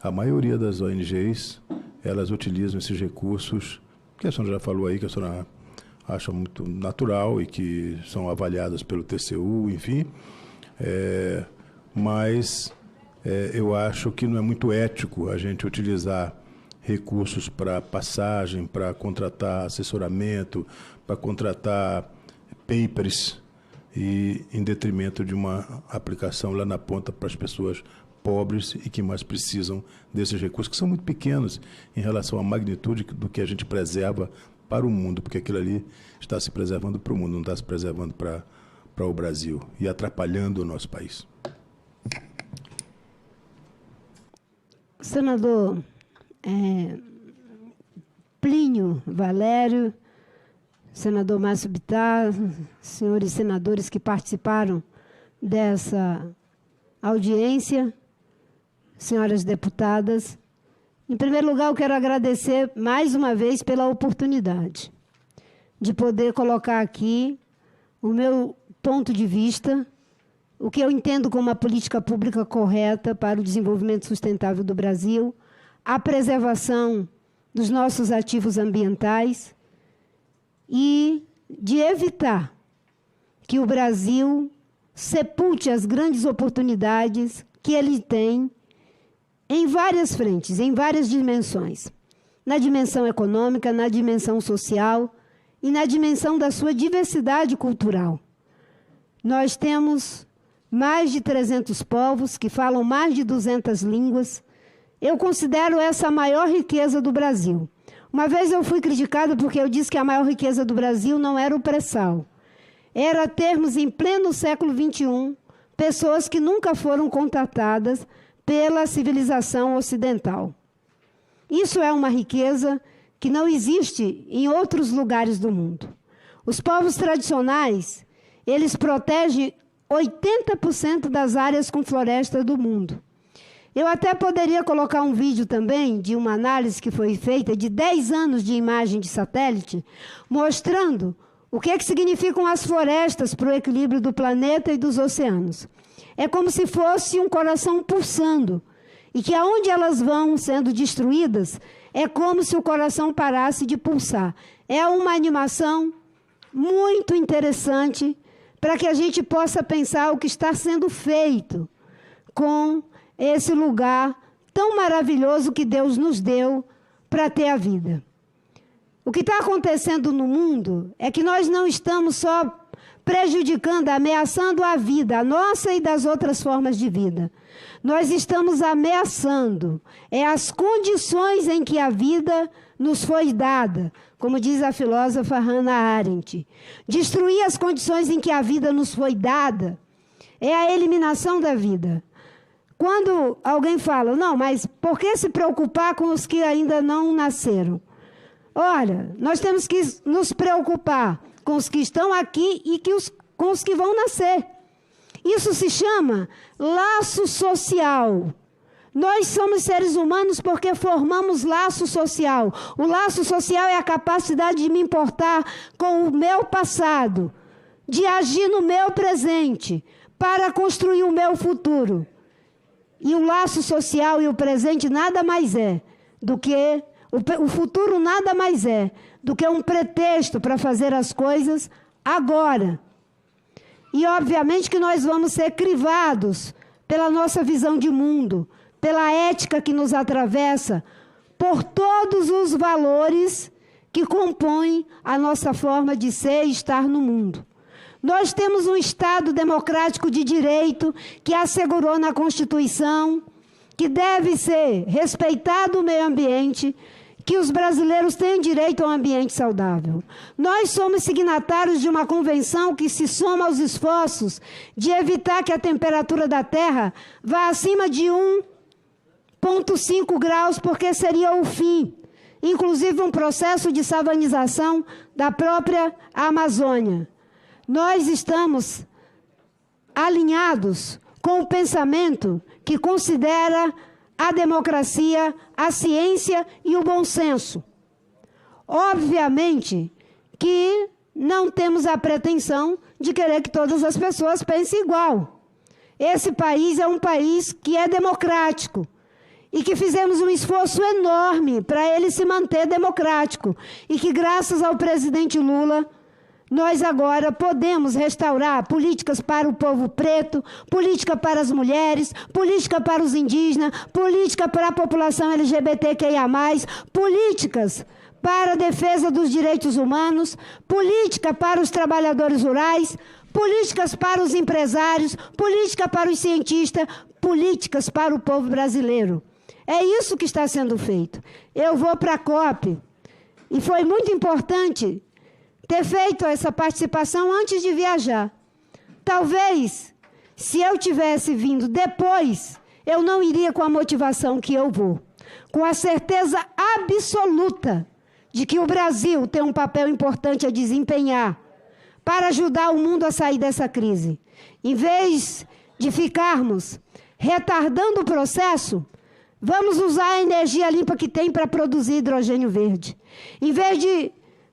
S9: a maioria das ONGs, elas utilizam esses recursos, que a senhora já falou aí, que a senhora acha muito natural e que são avaliadas pelo TCU, enfim. Mas eu acho que não é muito ético a gente utilizar recursos para passagem, para contratar assessoramento, para contratar papers, e em detrimento de uma aplicação lá na ponta para as pessoas pobres e que mais precisam desses recursos, que são muito pequenos em relação à magnitude do que a gente preserva para o mundo, porque aquilo ali está se preservando para o mundo, não está se preservando para o Brasil e atrapalhando o nosso país.
S3: Senador Plínio Valério, senador Márcio Bittar, senhores senadores que participaram dessa audiência, senhoras deputadas, Em primeiro lugar, eu quero agradecer mais uma vez pela oportunidade de poder colocar aqui o meu ponto de vista, o que eu entendo como uma política pública correta para o desenvolvimento sustentável do Brasil, a preservação dos nossos ativos ambientais e de evitar que o Brasil sepulte as grandes oportunidades que ele tem em várias frentes, em várias dimensões. Na dimensão econômica, na dimensão social e na dimensão da sua diversidade cultural. Nós temos mais de 300 povos que falam mais de 200 línguas. Eu considero essa a maior riqueza do Brasil. Uma vez eu fui criticada porque eu disse que a maior riqueza do Brasil não era o pré-sal. Era termos em pleno século XXI pessoas que nunca foram contatadas pela civilização ocidental. Isso é uma riqueza que não existe em outros lugares do mundo. Os povos tradicionais, eles protegem 80% das áreas com floresta do mundo. Eu até poderia colocar um vídeo também de uma análise que foi feita de 10 anos de imagem de satélite, mostrando o que significam as florestas para o equilíbrio do planeta e dos oceanos. É como se fosse um coração pulsando, e que aonde elas vão sendo destruídas, é como se o coração parasse de pulsar. É uma animação muito interessante para que a gente possa pensar o que está sendo feito com esse lugar tão maravilhoso que Deus nos deu para ter a vida. O que está acontecendo no mundo é que nós não estamos só prejudicando, ameaçando a vida, a nossa e das outras formas de vida. Nós estamos ameaçando as condições em que a vida nos foi dada, como diz a filósofa Hannah Arendt. Destruir as condições em que a vida nos foi dada é a eliminação da vida. Quando alguém fala, não, mas por que se preocupar com os que ainda não nasceram? Olha, nós temos que nos preocupar com os que estão aqui e com os que vão nascer. Isso se chama laço social. Nós somos seres humanos porque formamos laço social. O laço social é a capacidade de me importar com o meu passado, de agir no meu presente, para construir o meu futuro. E o laço social e o presente nada mais é do que... O futuro nada mais é do que um pretexto para fazer as coisas agora. E, obviamente, que nós vamos ser crivados pela nossa visão de mundo, pela ética que nos atravessa, por todos os valores que compõem a nossa forma de ser e estar no mundo. Nós temos um Estado democrático de direito que assegurou na Constituição que deve ser respeitado o meio ambiente, que os brasileiros têm direito a um ambiente saudável. Nós somos signatários de uma convenção que se soma aos esforços de evitar que a temperatura da Terra vá acima de 1,5 graus, porque seria o fim. Inclusive um processo de savanização da própria Amazônia. Nós estamos alinhados com o pensamento que considera a democracia, a ciência e o bom senso. Obviamente que não temos a pretensão de querer que todas as pessoas pensem igual. Esse país é um país que é democrático e que fizemos um esforço enorme para ele se manter democrático e que, graças ao presidente Lula, nós agora podemos restaurar políticas para o povo preto, política para as mulheres, política para os indígenas, política para a população LGBTQIA+, políticas para a defesa dos direitos humanos, política para os trabalhadores rurais, políticas para os empresários, política para os cientistas, políticas para o povo brasileiro. É isso que está sendo feito. Eu vou para a COP e foi muito importante ter feito essa participação antes de viajar. Talvez, se eu tivesse vindo depois, eu não iria com a motivação que eu vou. Com a certeza absoluta de que o Brasil tem um papel importante a desempenhar para ajudar o mundo a sair dessa crise. Em vez de ficarmos retardando o processo, Vamos usar a energia limpa que tem para produzir hidrogênio verde. Em vez de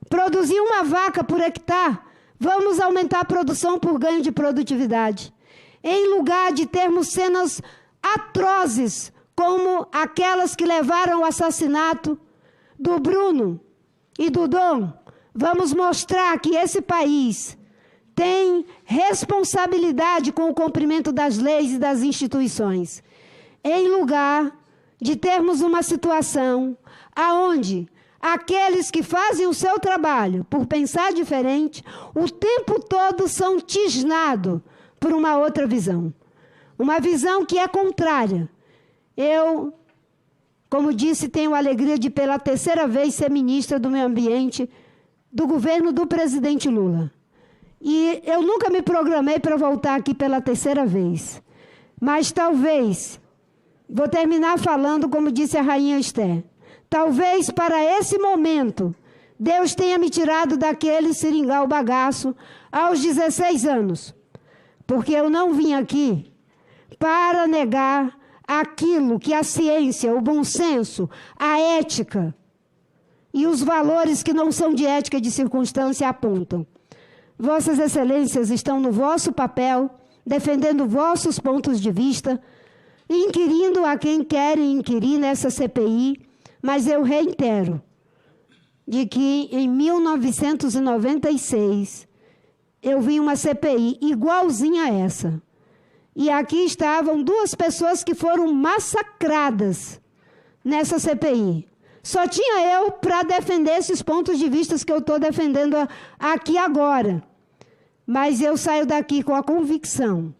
S3: produzir uma vaca por hectare, vamos aumentar a produção por ganho de produtividade. Em lugar de termos cenas atrozes, como aquelas que levaram ao assassinato do Bruno e do Dom, vamos mostrar que esse país tem responsabilidade com o cumprimento das leis e das instituições. Em lugar de termos uma situação aonde aqueles que fazem o seu trabalho por pensar diferente, o tempo todo são tisnados por uma outra visão. Uma visão que é contrária. Eu, como disse, tenho a alegria de pela terceira vez ser ministra do Meio Ambiente do governo do presidente Lula. E eu nunca me programei para voltar aqui pela terceira vez. Mas talvez, vou terminar falando como disse a rainha Esther, talvez para esse momento, Deus tenha me tirado daquele seringal bagaço aos 16 anos. Porque eu não vim aqui para negar aquilo que a ciência, o bom senso, a ética e os valores que não são de ética e de circunstância apontam. Vossas Excelências estão no vosso papel, defendendo vossos pontos de vista, inquirindo a quem querem inquirir nessa CPI, mas eu reitero de que em 1996 eu vi uma CPI igualzinha a essa. E aqui estavam 2 pessoas que foram massacradas nessa CPI. Só tinha eu para defender esses pontos de vista que eu estou defendendo aqui agora. Mas eu saio daqui com a convicção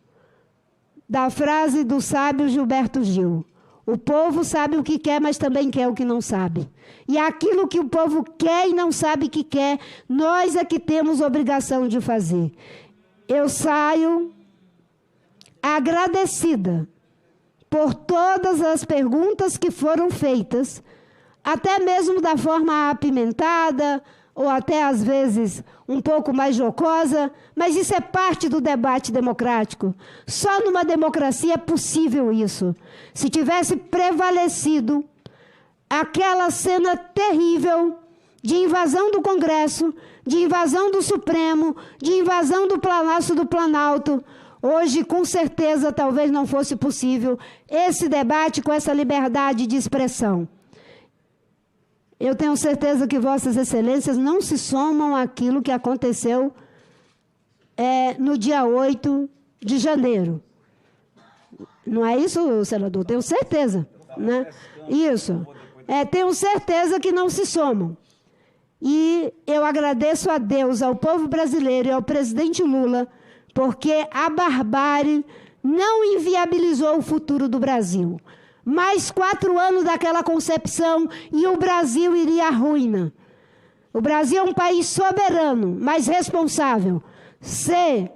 S3: da frase do sábio Gilberto Gil. O povo sabe o que quer, mas também quer o que não sabe. E aquilo que o povo quer e não sabe que quer, nós é que temos obrigação de fazer. Eu saio agradecida por todas as perguntas que foram feitas, até mesmo da forma apimentada, ou até às vezes um pouco mais jocosa, mas isso é parte do debate democrático. Só numa democracia é possível isso. Se tivesse prevalecido aquela cena terrível de invasão do Congresso, de invasão do Supremo, de invasão do Palácio do Planalto, hoje, com certeza, talvez não fosse possível esse debate com essa liberdade de expressão. Eu tenho certeza que Vossas Excelências não se somam àquilo que aconteceu no dia 8 de janeiro. Não é isso, senador? Tenho certeza. Né? Isso. Tenho certeza que não se somam. E eu agradeço a Deus, ao povo brasileiro e ao presidente Lula, porque a barbárie não inviabilizou o futuro do Brasil. Mais 4 anos daquela concepção e o Brasil iria à ruína. O Brasil é um país soberano, mas responsável. Ser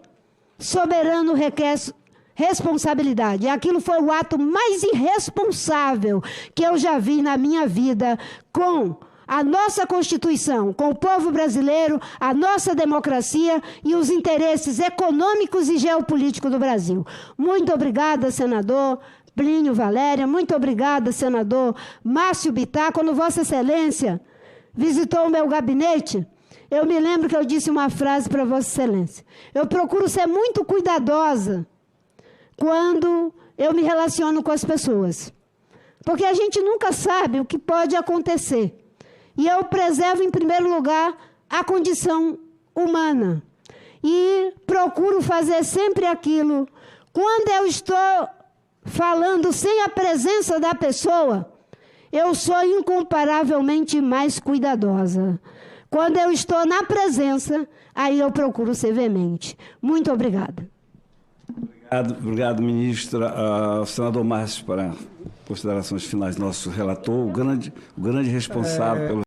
S3: soberano requer responsabilidade. E aquilo foi o ato mais irresponsável que eu já vi na minha vida com a nossa Constituição, com o povo brasileiro, a nossa democracia e os interesses econômicos e geopolíticos do Brasil. Muito obrigada, senador Plínio Valéria, muito obrigada, senador Márcio Bittar. Quando Vossa Excelência visitou o meu gabinete, eu me lembro que eu disse uma frase para Vossa Excelência. Eu procuro ser muito cuidadosa quando eu me relaciono com as pessoas, porque a gente nunca sabe o que pode acontecer. E eu preservo, em primeiro lugar, a condição humana. E procuro fazer sempre aquilo. Quando eu estou falando sem a presença da pessoa, eu sou incomparavelmente mais cuidadosa. Quando eu estou na presença, aí eu procuro ser veemente. Muito obrigada.
S1: Obrigado, ministra. Senador Márcio, para considerações finais, nosso relator, o grande responsável pelo